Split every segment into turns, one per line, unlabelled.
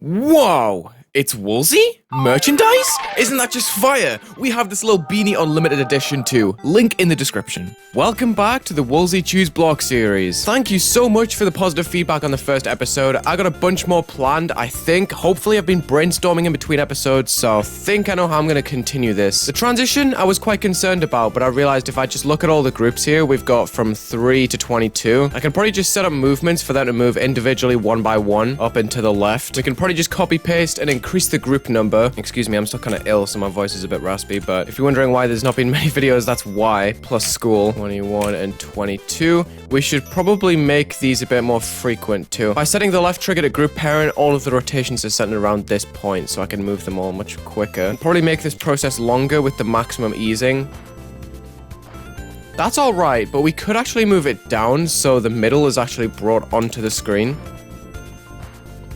Whoa! It's Wulzy? Merchandise? Isn't that just fire? We have this little beanie on limited edition too. Link in the description. Welcome back to the Wulzy Choose Block series. Thank you so much for the positive feedback on the first episode. I got a bunch more planned, I think. Hopefully I've been brainstorming in between episodes, so I think I know how I'm going to continue this. The transition I was quite concerned about, but I realized if I just look at all the groups here, we've got from 3 to 22. I can probably just set up movements for them to move individually one by one up and to the left. We can probably just copy paste and increase the group number. Excuse me, I'm still kind of ill, so my voice is a bit raspy, but if you're wondering why there's not been many videos, that's why. Plus school, 21 and 22. We should probably make these a bit more frequent too. By setting the left trigger to group parent, all of the rotations are centered around this point, so I can move them all much quicker. And probably make this process longer with the maximum easing. That's alright, but we could actually move it down so the middle is actually brought onto the screen.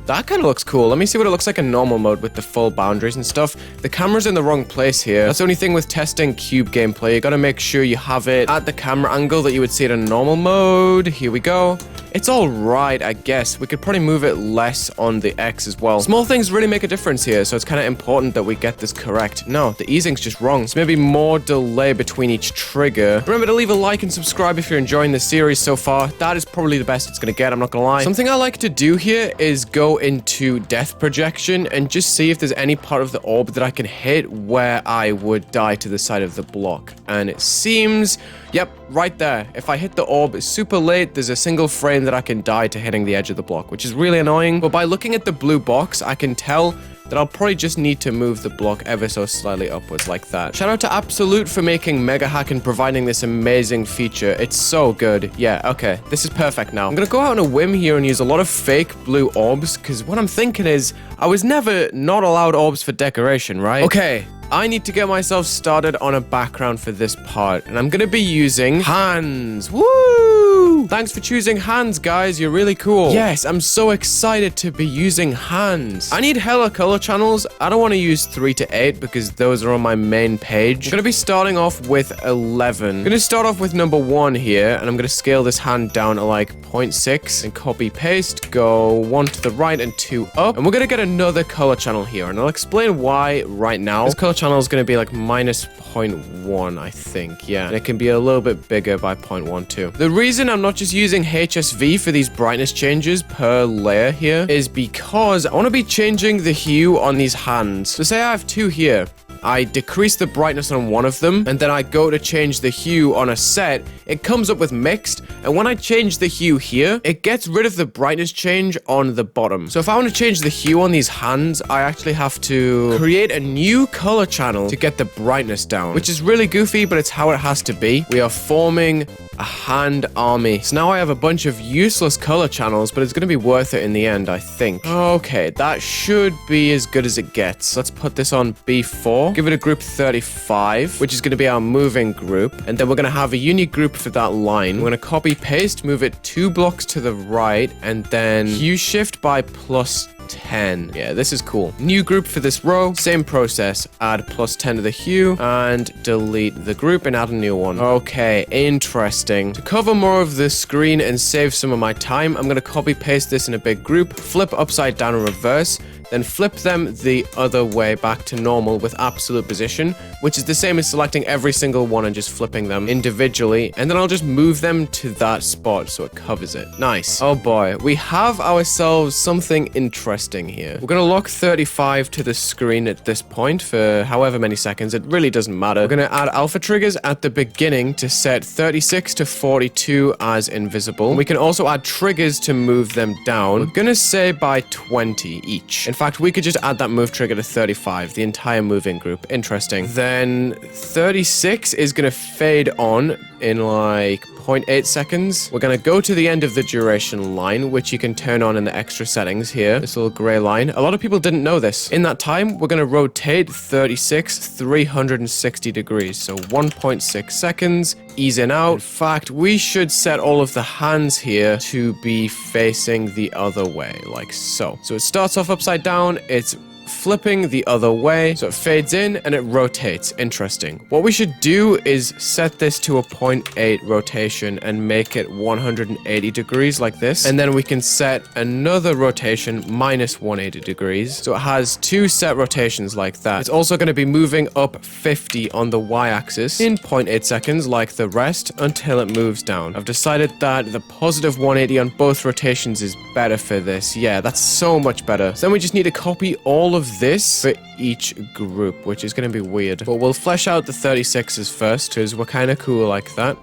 That kind of looks cool. Let me see what it looks like in normal mode with the full boundaries and stuff. The camera's in the wrong place here. That's the only thing with testing cube gameplay. You gotta make sure you have it at the camera angle that you would see it in normal mode. Here we go. It's all right, I guess. We could probably move it less on the X as well. Small things really make a difference here, so it's kind of important that we get this correct. No, the easing's just wrong. So maybe more delay between each trigger. Remember to leave a like and subscribe if you're enjoying this series so far. That is probably the best it's gonna get, I'm not gonna lie. Something I like to do here is go into death projection and just see if there's any part of the orb that I can hit where I would die to the side of the block. And it seems, yep, right there. If I hit the orb super late, there's a single frame that I can die to hitting the edge of the block, which is really annoying. But by looking at the blue box, I can tell that I'll probably just need to move the block ever so slightly upwards like that. Shout out to Absolute for making Mega Hack and providing this amazing feature. It's so good. Yeah, okay. This is perfect now. I'm gonna go out on a whim here and use a lot of fake blue orbs, because what I'm thinking is, I was never not allowed orbs for decoration, right? Okay. I need to get myself started on a background for this part, and I'm gonna be using hands. Woo! Thanks for choosing hands, guys. You're really cool. Yes, I'm so excited to be using hands. I need hella color channels. I don't want to use 3 to 8 because those are on my main page. I'm gonna be starting off with 11. I'm gonna start off with number 1 here, and I'm gonna scale this hand down to like 0.6 and copy paste. Go 1 to the right and 2 up, and we're gonna get another color channel here, and I'll explain why right now. This color channel is going to be like minus 0.1, I think. Yeah, and it can be a little bit bigger by 0.12. The reason I'm not just using HSV for these brightness changes per layer here is because I want to be changing the hue on these hands. So say I have 2 here. I decrease the brightness on one of them, and then I go to change the hue on a set. It comes up with mixed, and when I change the hue here, it gets rid of the brightness change on the bottom. So if I want to change the hue on these hands, I actually have to create a new color channel to get the brightness down, which is really goofy, but it's how it has to be. We are forming a hand army. So now I have a bunch of useless color channels, but it's going to be worth it in the end, I think. Okay, that should be as good as it gets. Let's put this on B4. Give it a group 35, which is going to be our moving group. And then we're going to have a unique group for that line. We're going to copy paste, move it 2 blocks to the right, and then hue shift by plus 10. Yeah, this is cool. New group for this row. Same process. Add plus 10 to the hue and delete the group and add a new one. Okay, interesting. To cover more of the screen and save some of my time, I'm going to copy paste this in a big group, flip upside down and reverse, then flip them the other way back to normal with absolute position, which is the same as selecting every single one and just flipping them individually, and then I'll just move them to that spot so it covers it. Nice. Oh boy, we have ourselves something interesting here. We're gonna lock 35 to the screen at this point for however many seconds. It really doesn't matter. We're gonna add alpha triggers at the beginning to set 36 to 42 as invisible. We can also add triggers to move them down. We're gonna say by 20 each. In fact, we could just add that move trigger to 35, the entire moving group. Interesting. Then 36 is going to fade on in like 0.8 seconds. We're going to go to the end of the duration line, which you can turn on in the extra settings here. This little gray line. A lot of people didn't know this. In that time, we're going to rotate 36 360 degrees. So 1.6 seconds. Ease in out. In fact, we should set all of the hands here to be facing the other way, like so. So it starts off upside down. It's flipping the other way. So it fades in and it rotates. Interesting. What we should do is set this to a 0.8 rotation and make it 180 degrees like this. And then we can set another rotation minus 180 degrees. So it has two set rotations like that. It's also going to be moving up 50 on the y-axis in 0.8 seconds like the rest until it moves down. I've decided that the positive 180 on both rotations is better for this. Yeah, that's so much better. So then we just need to copy all of this for each group, which is going to be weird. But we'll flesh out the 36s first because we're kind of cool like that.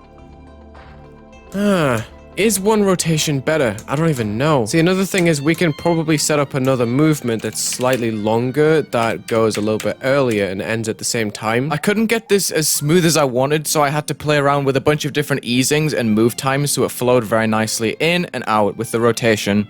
Is one rotation better? I don't even know. See, another thing is we can probably set up another movement that's slightly longer that goes a little bit earlier and ends at the same time. I couldn't get this as smooth as I wanted, so I had to play around with a bunch of different easings and move times so it flowed very nicely in and out with the rotation.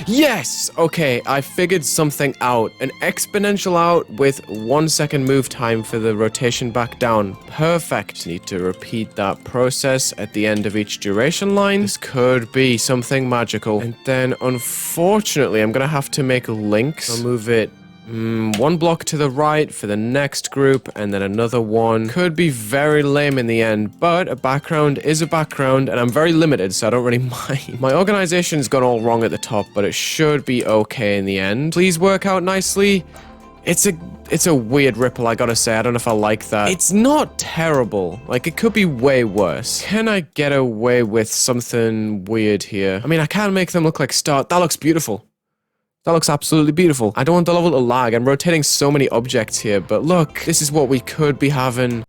Yes! Okay, I figured something out. An exponential out with 1 second move time for the rotation back down. Perfect. Need to repeat that process at the end of each duration line. This could be something magical. And then, unfortunately, I'm gonna have to make links. I'll move it one block to the right for the next group, and then another one. Could be very lame in the end, but a background is a background, and I'm very limited, so I don't really mind. My organization's gone all wrong at the top, but it should be okay in the end. Please work out nicely. It's a weird ripple, I gotta say. I don't know if I like that. It's not terrible. Like, it could be way worse. Can I get away with something weird here? I mean, I can't make them look like stars. That looks beautiful. That looks absolutely beautiful. I don't want the level to lag. I'm rotating so many objects here, but look, this is what we could be having.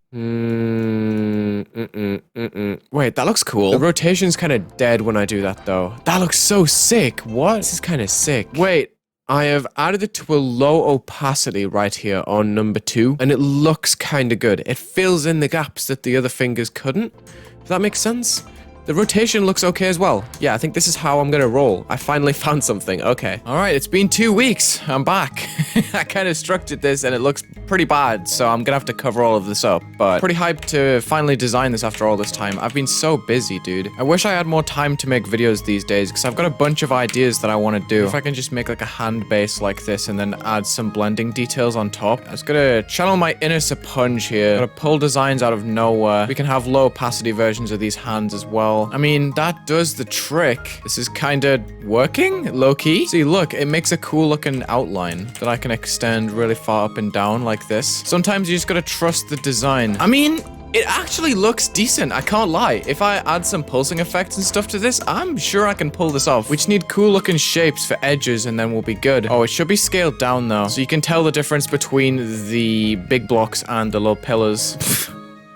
Wait, that looks cool. The rotation's kind of dead when I do that, though. That looks so sick. What? This is kind of sick. Wait, I have added it to a low opacity right here on number 2, and it looks kind of good. It fills in the gaps that the other fingers couldn't. Does that make sense? The rotation looks okay as well. Yeah, I think this is how I'm gonna roll. I finally found something. Okay. All right, it's been 2 weeks. I'm back. I kind of structured this and it looks pretty bad, so I'm gonna have to cover all of this up. But pretty hyped to finally design this after all this time. I've been so busy, dude. I wish I had more time to make videos these days because I've got a bunch of ideas that I want to do. If I can just make like a hand base like this and then add some blending details on top. I was gonna channel my inner Sapunge here. Gonna pull designs out of nowhere. We can have low opacity versions of these hands as well. I mean, that does the trick. This is kind of working, low-key. See, look, it makes a cool looking outline that I can extend really far up and down like this. Sometimes you just gotta trust the design. I mean, it actually looks decent, I can't lie. If I add some pulsing effects and stuff to this, I'm sure I can pull this off. We just need cool looking shapes for edges and then we'll be good. Oh, it should be scaled down though, so you can tell the difference between the big blocks and the little pillars.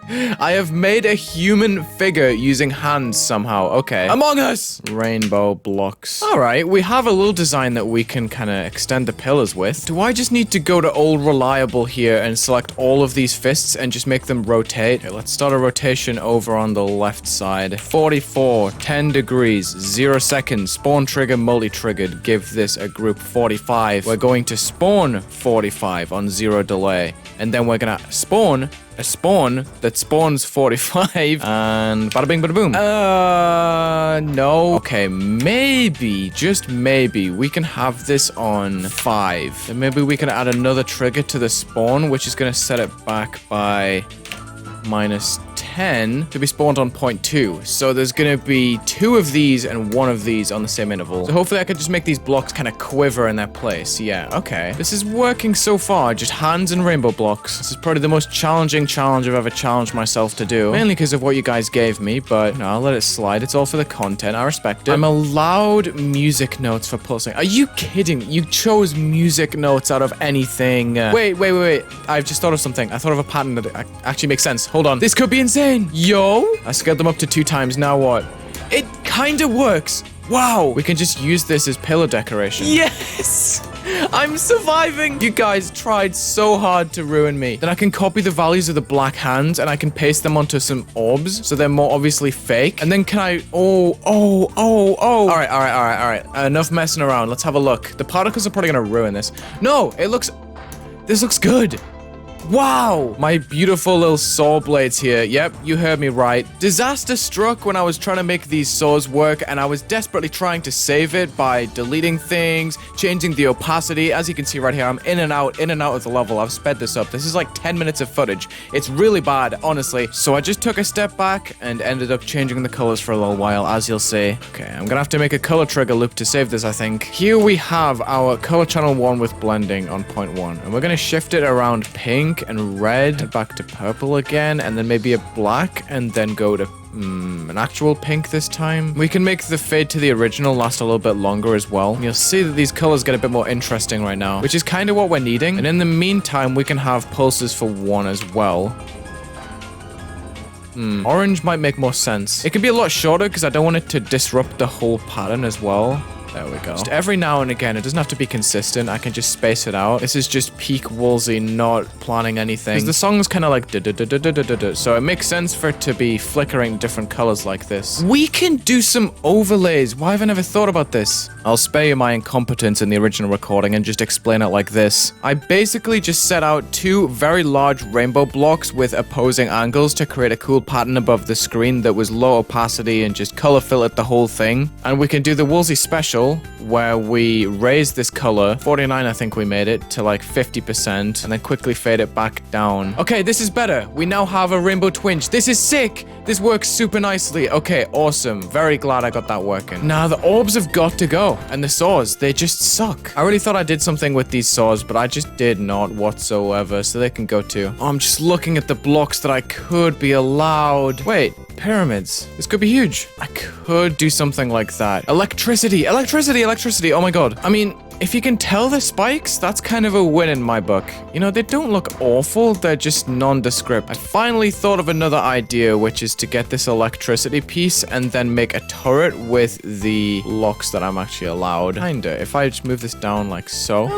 I have made a human figure using hands somehow. Okay. Among Us! Rainbow blocks. Alright, we have a little design that we can kind of extend the pillars with. Do I just need to go to old reliable here and select all of these fists and just make them rotate? Okay, let's start a rotation over on the left side. 44, 10 degrees, 0 seconds, spawn trigger multi-triggered. Give this a group 45. We're going to spawn 45 on 0 delay. And then we're gonna spawn a spawn that spawns 45 and bada bing bada boom. No. Okay, maybe, just maybe, we can have this on 5. And maybe we can add another trigger to the spawn, which is gonna set it back by minus 10 to be spawned on 0.2. So there's gonna be 2 of these and 1 of these on the same interval. So hopefully I could just make these blocks kind of quiver in their place. Yeah, okay. This is working so far, just hands and rainbow blocks. This is probably the most challenging challenge I've ever challenged myself to do. Mainly because of what you guys gave me, but no, I'll let it slide. It's all for the content. I respect it. I'm allowed music notes for pulsing. Are you kidding? You chose music notes out of anything. Wait. I've just thought of something. I thought of a pattern that actually makes sense. Hold on. This could be insane. Yo! I scaled them up to 2 times. Now what? It kind of works. Wow. We can just use this as pillar decoration. Yes! I'm surviving. You guys tried so hard to ruin me. Then I can copy the values of the black hands and I can paste them onto some orbs so they're more obviously fake. And then can I... Oh. All right. Enough messing around. Let's have a look. The particles are probably going to ruin this. No, it looks... This looks good. Wow! My beautiful little saw blades here. Yep, you heard me right. Disaster struck when I was trying to make these saws work, and I was desperately trying to save it by deleting things, changing the opacity. As you can see right here, I'm in and out of the level. I've sped this up. This is like 10 minutes of footage. It's really bad, honestly. So I just took a step back and ended up changing the colors for a little while, as you'll see. Okay, I'm gonna have to make a color trigger loop to save this, I think. Here we have our color channel 1 with blending on point 1, and we're gonna shift it around pink and red, back to purple again, and then maybe a black, and then go to an actual pink this time. We can make the fade to the original last a little bit longer as well. You'll see that these colors get a bit more interesting right now, which is kind of what we're needing. And in the meantime, we can have pulses for 1 as well. Orange might make more sense. It could be a lot shorter because I don't want it to disrupt the whole pattern as well. There we go. Just every now and again, it doesn't have to be consistent. I can just space it out. This is just peak Wulzy, not planning anything. Because the song's kind of like da-da-da-da-da-da-da, so it makes sense for it to be flickering different colors like this. We can do some overlays. Why have I never thought about this? I'll spare you my incompetence in the original recording and just explain it like this. I basically just set out 2 very large rainbow blocks with opposing angles to create a cool pattern above the screen that was low opacity and just color filtered the whole thing. And we can do the Wulzy special, where we raise this color, 49 I think we made it, to like 50%, and then quickly fade it back down. Okay, this is better. We now have a rainbow twinge. This is sick. This works super nicely. Okay, awesome. Very glad I got that working. Now, the orbs have got to go, and the saws, they just suck. I really thought I did something with these saws, but I just did not whatsoever, so they can go too. Oh, I'm just looking at the blocks that I could be allowed. Wait. Pyramids. This could be huge. I could do something like that. Electricity. Oh my god. I mean, if you can tell the spikes, that's kind of a win in my book. You know, they don't look awful. They're just nondescript. I finally thought of another idea, which is to get this electricity piece and then make a turret with the blocks that I'm actually allowed. Kinda. If I just move this down like so.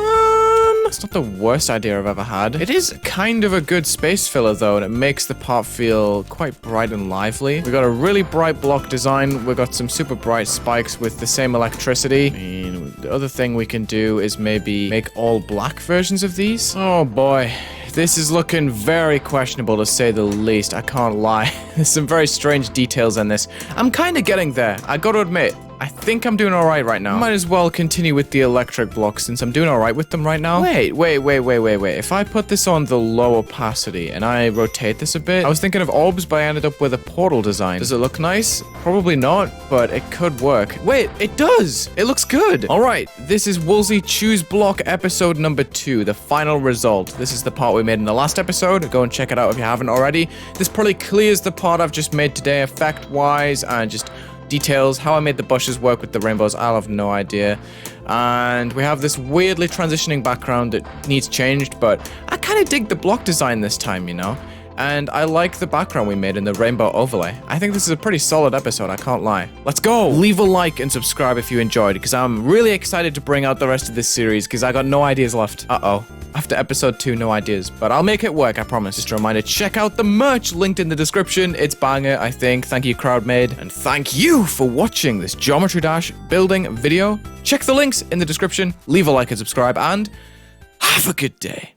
It's not the worst idea I've ever had. It is kind of a good space filler though, and it makes the part feel quite bright and lively. We got a really bright block design. We got some super bright spikes with the same electricity. I mean, the other thing we can do is maybe make all black versions of these. Oh boy. This is looking very questionable to say the least. I can't lie. There's some very strange details in this. I'm kind of getting there. I gotta admit. I think I'm doing alright right now. Might as well continue with the electric blocks since I'm doing alright with them right now. Wait. If I put this on the low opacity and I rotate this a bit, I was thinking of orbs, but I ended up with a portal design. Does it look nice? Probably not, but it could work. Wait, it does! It looks good! Alright, this is Wulzy Choose Block episode number 2, the final result. This is the part we made in the last episode. Go and check it out if you haven't already. This probably clears the part I've just made today effect-wise and just details. How I made the bushes work with the rainbows, I'll have no idea. And we have this weirdly transitioning background that needs changed, but I kind of dig the block design this time, you know? And I like the background we made in the rainbow overlay. I think this is a pretty solid episode, I can't lie. Let's go! Leave a like and subscribe if you enjoyed, because I'm really excited to bring out the rest of this series, because I got no ideas left. Uh-oh. After episode 2, no ideas. But I'll make it work, I promise. Just a reminder, check out the merch linked in the description. It's banger, I think. Thank you, CrowdMade. And thank you for watching this Geometry Dash building video. Check the links in the description. Leave a like and subscribe, and have a good day.